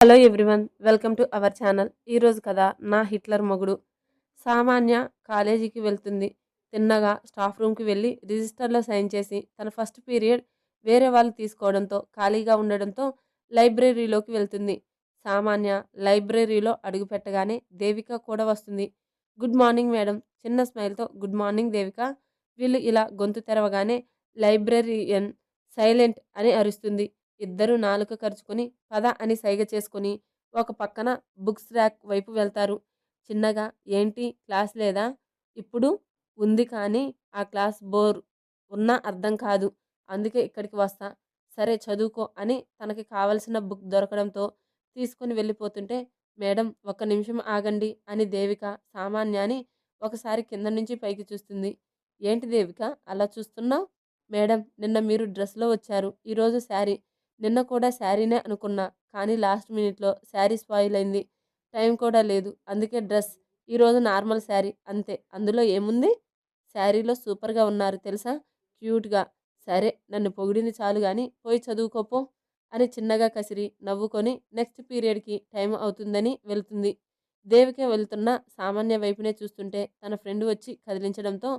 Hello everyone, welcome to our channel. ఈరోజు కథ నా హిట్లర్ మొగుడు. సామాన్య కాలేజీకి వెళ్తుంది. తిన్నగా స్టాఫ్ రూమ్కి వెళ్ళి రిజిస్టర్లో సైన్ చేసి తన ఫస్ట్ పీరియడ్ వేరే వాళ్ళు తీసుకోవడంతో ఖాళీగా ఉండడంతో లైబ్రరీలోకి వెళ్తుంది. సామాన్య లైబ్రరీలో అడుగుపెట్టగానే దేవిక కూడా వస్తుంది. Good morning madam. చిన్న స్మైల్తో గుడ్ మార్నింగ్ దేవిక. వీళ్ళు ఇలా గొంతు తెరవగానే లైబ్రరీయన్ సైలెంట్ అని అరుస్తుంది. ఇద్దరు నాలుక కరుచుకొని పద అని సైగ చేసుకొని ఒక పక్కన బుక్స్ ర్యాక్ వైపు వెళ్తారు. చిన్నగా ఏంటి క్లాస్ లేదా? ఇప్పుడు ఉంది కానీ ఆ క్లాస్ బోర్ ఉన్నా అర్థం కాదు. అందుకే ఇక్కడికి వస్తా. సరే చదువుకో అని తనకి కావలసిన బుక్ దొరకడంతో తీసుకుని వెళ్ళిపోతుంటే మేడం ఒక్క నిమిషం ఆగండి అని దేవిక సామాన్యాన్ని ఒకసారి కింద నుంచి పైకి చూస్తుంది. ఏంటి దేవిక అలా చూస్తున్నావు? మేడం నిన్న మీరు డ్రెస్లో వచ్చారు, ఈరోజు శారీ. నిన్న కూడా శారీనే అనుకున్నా కానీ లాస్ట్ మినిట్లో శారీ స్పాయిల్ అయింది. టైం కూడా లేదు, అందుకే డ్రెస్. ఈరోజు నార్మల్ శారీ అంతే, అందులో ఏముంది? శారీలో సూపర్గా ఉన్నారు తెలుసా, క్యూట్గా. సరే నన్ను పొగిడింది చాలు కానీ పోయి చదువుకోపో అని చిన్నగా కసిరి నవ్వుకొని నెక్స్ట్ పీరియడ్కి టైం అవుతుందని వెళ్తుంది. దేవికే వెళ్తున్న సామాన్య వైపునే చూస్తుంటే తన ఫ్రెండ్ వచ్చి కదిలించడంతో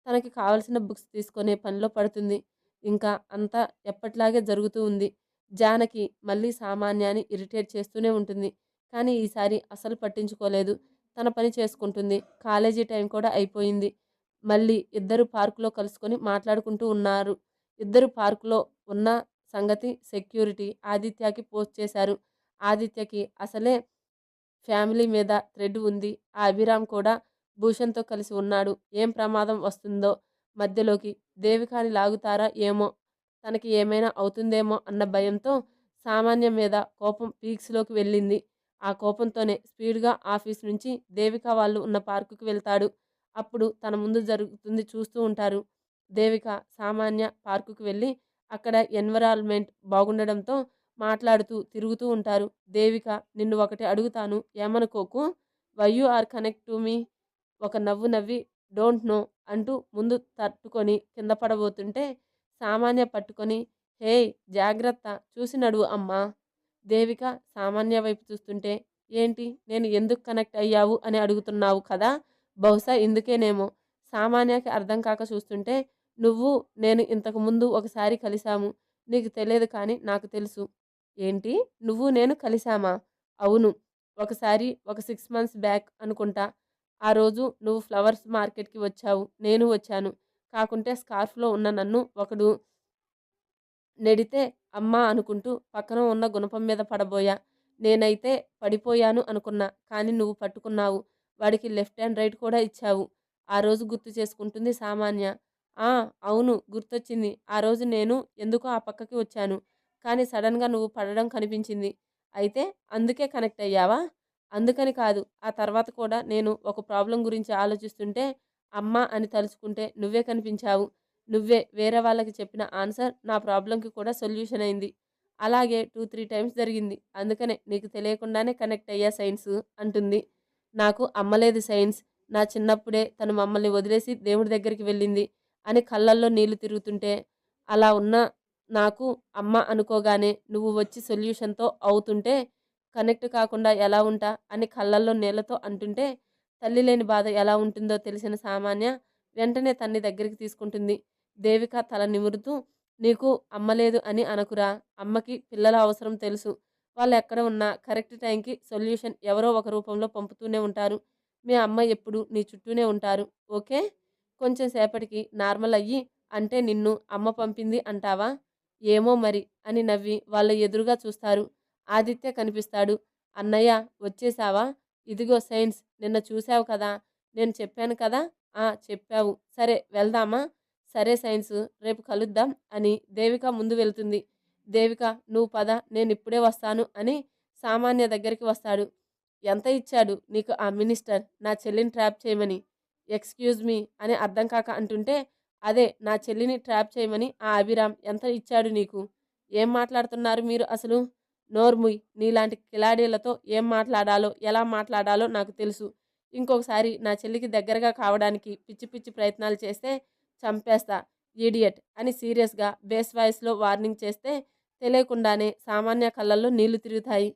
తనకి కావలసిన బుక్స్ తీసుకునే పనిలో పడుతుంది. ఇంకా అంతా ఎప్పట్లాగే జరుగుతూ ఉంది. జానకి మళ్ళీ సామాన్యాన్ని ఇరిటేట్ చేస్తూనే ఉంటుంది. కానీ ఈసారి అసలు పట్టించుకోలేదు. తన పని చేసుకుంటుంది. కాలేజీ టైం కూడా అయిపోయింది. మళ్ళీ ఇద్దరు పార్కులో కలుసుకొని మాట్లాడుకుంటూ ఉన్నారు. ఇద్దరు పార్కులో ఉన్న సంగతి సెక్యూరిటీ ఆదిత్యకి పోస్ట్ చేశారు. ఆదిత్యకి అసలే ఫ్యామిలీ మీద థ్రెడ్ ఉంది. ఆ అభిరామ్ కూడా భూషణ్తో కలిసి ఉన్నాడు. ఏం ప్రమాదం వస్తుందో మధ్యలోకి దేవికాని లాగుతారా ఏమో, తనకి ఏమైనా అవుతుందేమో అన్న భయంతో సామాన్యం మీద కోపం పీక్స్లోకి వెళ్ళింది. ఆ కోపంతోనే స్పీడ్గా ఆఫీస్ నుంచి దేవిక వాళ్ళు ఉన్న పార్కుకి వెళ్తాడు. అప్పుడు తన ముందు జరుగుతుంది చూస్తూ ఉంటారు. దేవిక సామాన్య పార్కుకి వెళ్ళి అక్కడ ఎన్విరాన్మెంట్ బాగుండడంతో మాట్లాడుతూ తిరుగుతూ ఉంటారు. దేవిక నిన్ను ఒకటి అడుగుతాను ఏమనుకోకు. Why you are connect to me? ఒక నవ్వు నవ్వి డోంట్ నో అంటూ ముందు తట్టుకొని కింద పడబోతుంటే సామాన్య పట్టుకొని హే జాగ్రత్త చూసి నడువు అమ్మా. దేవిక సామాన్య వైపు చూస్తుంటే ఏంటి నేను ఎందుకు కనెక్ట్ అయ్యావు అని అడుగుతున్నావు కదా, బహుశా ఇందుకేనేమో. సామాన్యకి అర్థం కాక చూస్తుంటే నువ్వు నేను ఇంతకు ముందు ఒకసారి కలిశాము, నీకు తెలియదు కానీ నాకు తెలుసు. ఏంటి నువ్వు నేను కలిశామా? అవును, ఒకసారి ఒక 6 months బ్యాక్ అనుకుంటా. ఆ రోజు నువ్వు ఫ్లవర్స్ మార్కెట్కి వచ్చావు, నేను వచ్చాను. కాకుంటే స్కార్ఫ్లో ఉన్న నన్ను ఒకడు నెడితే అమ్మా అనుకుంటూ పక్కన ఉన్న గుణపం మీద పడబోయా. నేనైతే పడిపోయాను అనుకున్నా కానీ నువ్వు పట్టుకున్నావు. వాడికి లెఫ్ట్ అండ్ రైట్ కూడా ఇచ్చావు. ఆ రోజు గుర్తు చేసుకుంటుంది సామాన్య. ఆ అవును గుర్తొచ్చింది. ఆ రోజు నేను ఎందుకో ఆ పక్కకి వచ్చాను కానీ సడన్గా నువ్వు పడడం కనిపించింది. అయితే అందుకే కనెక్ట్ అయ్యావా? అందుకని కాదు, ఆ తర్వాత కూడా నేను ఒక ప్రాబ్లం గురించి ఆలోచిస్తుంటే అమ్మ అని తలుచుకుంటే నువ్వే కనిపించావు. నువ్వే వేరే వాళ్ళకి చెప్పిన ఆన్సర్ నా ప్రాబ్లంకి కూడా సొల్యూషన్ అయింది. అలాగే 2-3 టైమ్స్ జరిగింది. అందుకనే నీకు తెలియకుండానే కనెక్ట్ అయ్యా సైన్స్ అంటుంది. నాకు అమ్మలేదు సైన్స్. నా చిన్నప్పుడే తను మమ్మల్ని వదిలేసి దేవుడి దగ్గరికి వెళ్ళింది అని కళ్ళల్లో నీళ్లు తిరుగుతుంటే అలా ఉన్న నాకు అమ్మ అనుకోగానే నువ్వు వచ్చి సొల్యూషన్తో అవుతుంటే కనెక్ట్ కాకుండా ఎలా ఉంటా అని కళ్ళల్లో నీళ్లతో అంటుంటే తల్లి లేని బాధ ఎలా ఉంటుందో తెలిసిన సామాన్య వెంటనే తన్ని దగ్గరికి తీసుకుంటుంది. దేవిక తల నిమురుతూ నీకు అమ్మలేదు అని అనకురా. అమ్మకి పిల్లల అవసరం తెలుసు. వాళ్ళు ఎక్కడ ఉన్నా కరెక్ట్ టైంకి సొల్యూషన్ ఎవరో ఒక రూపంలో పంపుతూనే ఉంటారు. మీ అమ్మ ఎప్పుడు నీ చుట్టూనే ఉంటారు. ఓకే. కొంచెం సేపటికి నార్మల్ అయ్యి అంటే నిన్ను అమ్మ పంపింది అంటావా? ఏమో మరి అని నవ్వి వాళ్ళ ఎదురుగా చూస్తారు. ఆదిత్య కనిపిస్తాడు. అన్నయ్య వచ్చేసావా? ఇదిగో సైన్స్ నిన్న చూశావు కదా, నేను చెప్పాను కదా. చెప్పావు. సరే వెళ్దామా? సరే సైన్స్ రేపు కలుద్దాం అని దేవిక ముందు వెళ్తుంది. దేవిక నువ్వు పద నేనిప్పుడే వస్తాను అని సామాన్య దగ్గరికి వస్తాడు. ఎంత ఇచ్చాడు నీకు ఆ మినిస్టర్ నా చెల్లిని ట్రాప్ చేయమని? ఎక్స్క్యూజ్ మీ అని అర్థం కాక అంటుంటే అదే నా చెల్లిని ట్రాప్ చేయమని ఆ అభిరామ్ ఎంత ఇచ్చాడు నీకు? ఏం మాట్లాడుతున్నారు మీరు అసలు? నోర్ముయ్, నీలాంటి కిలాడీలతో ఏం మాట్లాడాలో ఎలా మాట్లాడాలో నాకు తెలుసు. ఇంకొకసారి నా చెల్లికి దగ్గరగా కావడానికి పిచ్చి పిచ్చి ప్రయత్నాలు చేస్తే చంపేస్తా ఈడియట్ అని సీరియస్గా బేస్ వాయిస్లో వార్నింగ్ చేస్తే తెలియకుండానే సామాన్య కళ్ళల్లో నీళ్లు తిరుగుతాయి.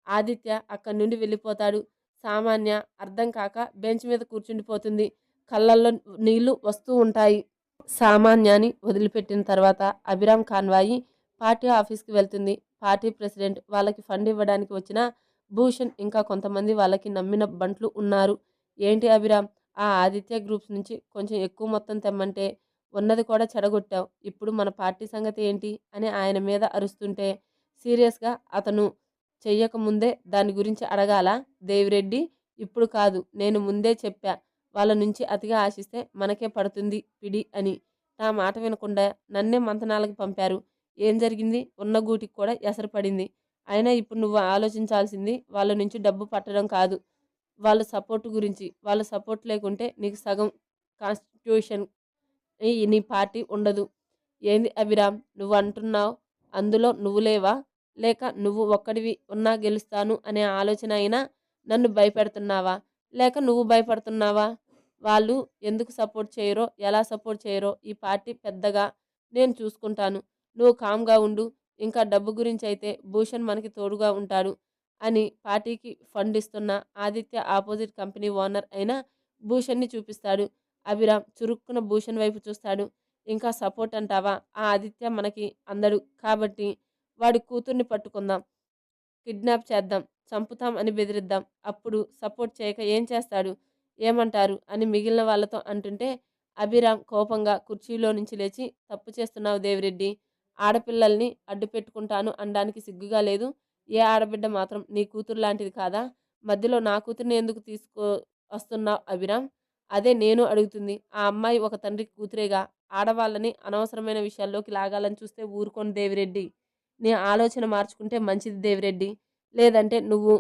ఆదిత్య అక్కడి నుండి వెళ్ళిపోతాడు. సామాన్య అర్థం కాక బెంచ్ మీద కూర్చుండిపోతుంది. కళ్ళల్లో నీళ్లు వస్తూ ఉంటాయి. సామాన్యాన్ని వదిలిపెట్టిన తర్వాత అభిరామ్ కాన్వాయి పార్టీ ఆఫీస్కి వెళ్తుంది. పార్టీ ప్రెసిడెంట్ వాళ్ళకి ఫండ్ ఇవ్వడానికి వచ్చిన భూషణ్ ఇంకా కొంతమంది వాళ్ళకి నమ్మిన బంట్లు ఉన్నారు. ఏంటి అభిరామ్, ఆ ఆదిత్య గ్రూప్స్ నుంచి కొంచెం ఎక్కువ మొత్తం తెమ్మంటే ఉన్నది కూడా చెడగొట్టావు. ఇప్పుడు మన పార్టీ సంగతి ఏంటి అని ఆయన మీద అరుస్తుంటే సీరియస్గా అతను చెయ్యకముందే దాని గురించి అడగాల దేవిరెడ్డి. ఇప్పుడు కాదు, నేను ముందే చెప్పా, వాళ్ళ నుంచి అతిగా ఆశిస్తే మనకే పడుతుంది పిడి అని. నా మాట వినకుండా నన్నే మంతనాలకు పంపారు. ఏం జరిగింది? ఉన్న గూటికి కూడా ఎసరు పడింది. అయినా ఇప్పుడు నువ్వు ఆలోచించాల్సింది వాళ్ళ నుంచి డబ్బు పట్టడం కాదు, వాళ్ళ సపోర్ట్ గురించి. వాళ్ళ సపోర్ట్ లేకుంటే నీకు సగం కాన్స్టిట్యూషన్ నీ పార్టీ ఉండదు. ఏంది అభిరామ్ నువ్వు అంటున్నావు? అందులో నువ్వు లేవా? లేక నువ్వు ఒక్కడివి ఉన్నా గెలుస్తాను అనే ఆలోచన అయినా నన్ను భయపెడుతున్నావా? లేక నువ్వు భయపడుతున్నావా? వాళ్ళు ఎందుకు సపోర్ట్ చేయరో, ఎలా సపోర్ట్ చేయరో ఈ పార్టీ పెద్దగా నేను చూసుకుంటాను. నువ్వు కామ్గా ఉండు. ఇంకా డబ్బు గురించి అయితే భూషణ్ మనకి తోడుగా ఉంటాడు అని పార్టీకి ఫండ్ ఇస్తున్న ఆదిత్య ఆపోజిట్ కంపెనీ ఓనర్ అయిన భూషణ్ని చూపిస్తాడు. అభిరామ్ చురుక్కున భూషణ్ వైపు చూస్తాడు. ఇంకా సపోర్ట్ అంటావా? ఆ ఆదిత్య మనకి అందడు కాబట్టి వాడి కూతుర్ని పట్టుకుందాం, కిడ్నాప్ చేద్దాం, చంపుతాం అని బెదిరిద్దాం. అప్పుడు సపోర్ట్ చేయక ఏం చేస్తాడు? ఏమంటారు అని మిగిలిన వాళ్ళతో అంటుంటే అభిరామ్ కోపంగా కుర్చీలో నుంచి లేచి, తప్పు చేస్తున్నావు దేవిరెడ్డి. ఆడపిల్లల్ని అడ్డు పెట్టుకుంటాను అనడానికి సిగ్గుగా లేదు? ఏ ఆడబిడ్డ మాత్రం నీ కూతురు లాంటిది కాదా? మధ్యలో నా కూతుర్ని ఎందుకు తీసుకో వస్తున్నావు అభిరామ్? అదే నేను అడుగుతుంది. ఆ అమ్మాయి ఒక తండ్రి కూతురేగా. ఆడవాళ్ళని అనవసరమైన విషయాల్లోకి లాగాలని చూస్తే ఊరుకోను దేవిరెడ్డి. నీ ఆలోచన మార్చుకుంటే మంచిది దేవిరెడ్డి. లేదంటే నువ్వు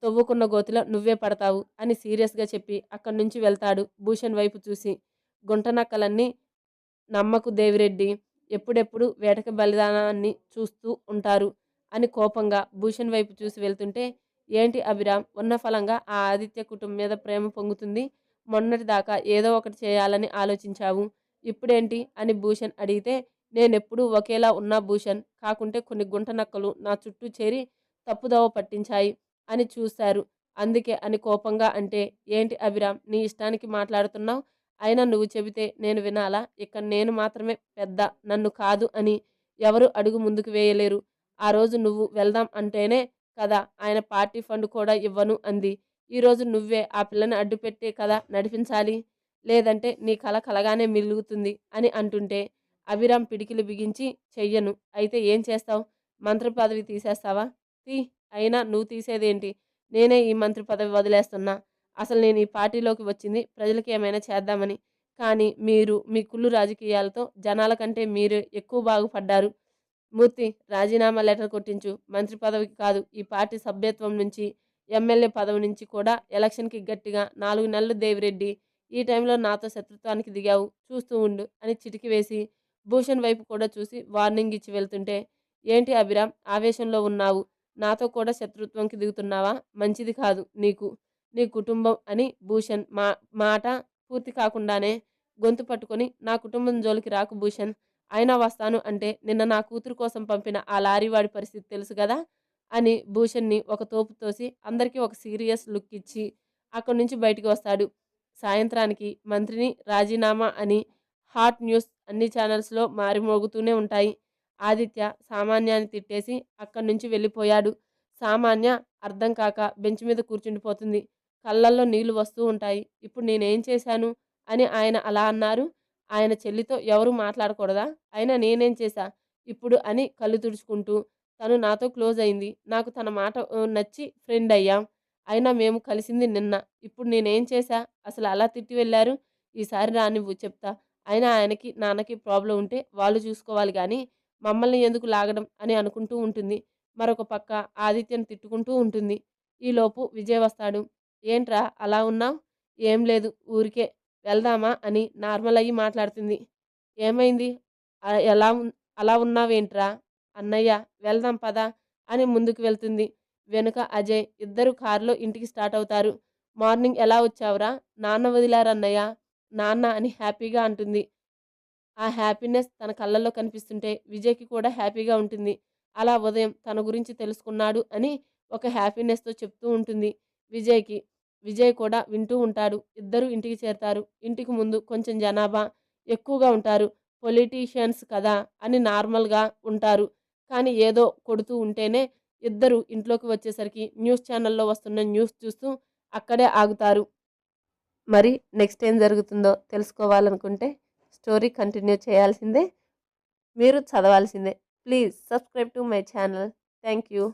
తవ్వుకున్న గోతిలో నువ్వే పడతావు అని సీరియస్గా చెప్పి అక్కడి నుంచి వెళ్తాడు. భూషణ్ వైపు చూసి, గుంటనక్కలన్నీ నమ్మకు దేవిరెడ్డి. ఎప్పుడెప్పుడు వేటకి బలిదానాన్ని చూస్తూ ఉంటారు అని కోపంగా భూషణ్ వైపు చూసి వెళ్తుంటే, ఏంటి అభిరామ్, ఉన్న ఫలంగా ఆ ఆదిత్య కుటుంబం మీద ప్రేమ పొంగుతుంది. మొన్నటిదాకా ఏదో ఒకటి చేయాలని ఆలోచించావు. ఇప్పుడేంటి అని భూషణ్ అడిగితే, నేనెప్పుడూ ఒకేలా ఉన్నా భూషణ్. కాకుంటే కొన్ని గుంట నక్కలు నా చుట్టూ చేరి తప్పుదోవ పట్టించాయి అని చూశారు. అందుకే అని కోపంగా అంటే, ఏంటి అభిరామ్ నీ ఇష్టానికి మాట్లాడుతున్నావు? అయినా నువ్వు చెబితే నేను వినాలా? ఇక్కడ నేను మాత్రమే పెద్ద, నన్ను కాదు అని ఎవరు అడుగు ముందుకు వేయలేరు. ఆ రోజు నువ్వు వెళ్దాం అంటేనే కదా ఆయన పార్టీ ఫండ్ కూడా ఇవ్వను అంది. ఈరోజు నువ్వే ఆ పిల్లని అడ్డుపెట్టే కదా నడిపించాలి. లేదంటే నీ కల కలగానే మిలుగుతుంది అని అంటుంటే అభిరామ్ పిడికిలి బిగించి, చెయ్యను. అయితే ఏం చేస్తావు? మంత్రి పదవి తీసేస్తావా? తీ. అయినా నువ్వు తీసేదేంటి? నేనే ఈ మంత్రి పదవి వదిలేస్తున్నా. అసలు నేను ఈ పార్టీలోకి వచ్చింది ప్రజలకి ఏమైనా చేద్దామని. కానీ మీరు మీ కుళ్ళు రాజకీయాలతో జనాల కంటే మీరు ఎక్కువ బాగుపడ్డారు. మూర్తి, రాజీనామా లెటర్ కొట్టించు. మంత్రి పదవికి కాదు, ఈ పార్టీ సభ్యత్వం నుంచి, ఎమ్మెల్యే పదవి నుంచి కూడా ఎలక్షన్కి గట్టిగా 4 నెలలు దేవిరెడ్డి. ఈ టైంలో నాతో శత్రుత్వానికి దిగావు. చూస్తూ ఉండు అని చిటికి వేసి భూషణ్ వైపు కూడా చూసి వార్నింగ్ ఇచ్చి వెళ్తుంటే, ఏంటి అభిరామ్ ఆవేశంలో ఉన్నావు? నాతో కూడా శత్రుత్వంకి దిగుతున్నావా? మంచిది కాదు నీకు, నీ కుటుంబం అని భూషణ్ మాట పూర్తి కాకుండానే గొంతు పట్టుకొని, నా కుటుంబం జోలికి రాకు భూషణ్. అయినా వస్తాను అంటే నిన్న నా కూతురు కోసం పంపిన ఆ లారీవాడి పరిస్థితి తెలుసు కదా అని భూషణ్ని ఒక తోపు తోసి అందరికీ ఒక సీరియస్ లుక్ ఇచ్చి అక్కడి నుంచి బయటికి వస్తాడు. సాయంత్రానికి మంత్రిని రాజీనామా అని హాట్ న్యూస్ అన్ని ఛానల్స్లో మారిమోగుతూనే ఉంటాయి. ఆదిత్య సామాన్యాన్ని తిట్టేసి అక్కడి నుంచి వెళ్ళిపోయాడు. సామాన్య అర్థం కాక బెంచ్ మీద కూర్చుండిపోతుంది. కళ్ళల్లో నీళ్లు వస్తూ ఉంటాయి. ఇప్పుడు నేనేం చేశాను అని ఆయన అలా అన్నారు. ఆయన చెల్లితో ఎవరూ మాట్లాడకూడదా? అయినా నేనేం చేశా ఇప్పుడు అని కళ్ళు తుడుచుకుంటూ, తను నాతో క్లోజ్ అయింది. నాకు తన మాట నచ్చి ఫ్రెండ్ అయ్యాం. అయినా మేము కలిసింది నిన్న. ఇప్పుడు నేనేం చేశా? అసలు అలా తిట్టి వెళ్ళారు. ఈసారి రానివ్వు చెప్తా. అయినా ఆయనకి నాన్నకి ప్రాబ్లం ఉంటే వాళ్ళు చూసుకోవాలి కానీ మమ్మల్ని ఎందుకు లాగడం అని అనుకుంటూ ఉంటుంది. మరొక పక్క ఆదిత్యను తిట్టుకుంటూ ఉంటుంది. ఈలోపు విజయ్ వస్తాడు. ఏంట్రా అలా ఉన్నావు? ఏం లేదు ఊరికే, వెళ్దామా అని నార్మల్ అయ్యి మాట్లాడుతుంది. ఏమైంది? ఎలా అలా ఉన్నావేంట్రా? అన్నయ్య, వెళ్దాం పద అని ముందుకు వెళ్తుంది. వెనుక అజయ్. ఇద్దరు కారులో ఇంటికి స్టార్ట్ అవుతారు. మార్నింగ్ ఎలా వచ్చావురా? నాన్న వదిలారన్నయ్య. నాన్న అని హ్యాపీగా అంటుంది. ఆ హ్యాపీనెస్ తన కళ్ళల్లో కనిపిస్తుంటే విజయ్కి కూడా హ్యాపీగా ఉంటుంది. అలా ఉదయం తన గురించి తెలుసుకున్నాడు అని ఒక హ్యాపీనెస్‌తో చెప్తూ ఉంటుంది విజయ్‌కి. విజయ్ కూడా వింటూ ఉంటాడు. ఇద్దరూ ఇంటికి చేరతారు. ఇంటికి ముందు కొంచెం జనాభా ఎక్కువగా ఉంటారు. పొలిటీషియన్స్ కదా అని నార్మల్‌గా ఉంటారు. కానీ ఏదో కొడుతూ ఉంటేనే ఇద్దరు ఇంట్లోకి వచ్చేసరికి న్యూస్ ఛానెల్‌లో వస్తున్న న్యూస్ చూస్తూ అక్కడే ఆగుతారు. మరి నెక్స్ట్ ఏం జరుగుతుందో తెలుసుకోవాలనుకుంటే స్టోరీ కంటిన్యూ చేయాల్సిందే. మీరు చదవాల్సిందే. Please subscribe to my channel. Thank you.